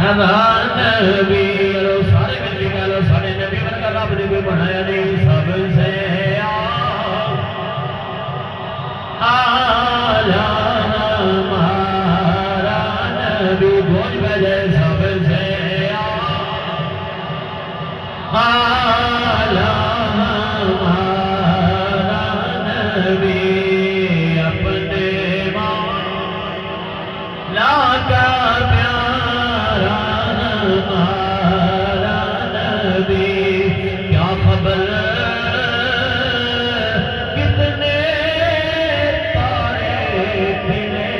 नबी सारे मिलके कह लो साढ़े नबी वर्गा रब ने कोई बनाया नहीं सबसे आला हमारा नबी बोझ बजे सबसे आला हमारा नबी अपने मौला का प्यारा हमारा नबी क्या खबर कितने तारे खिले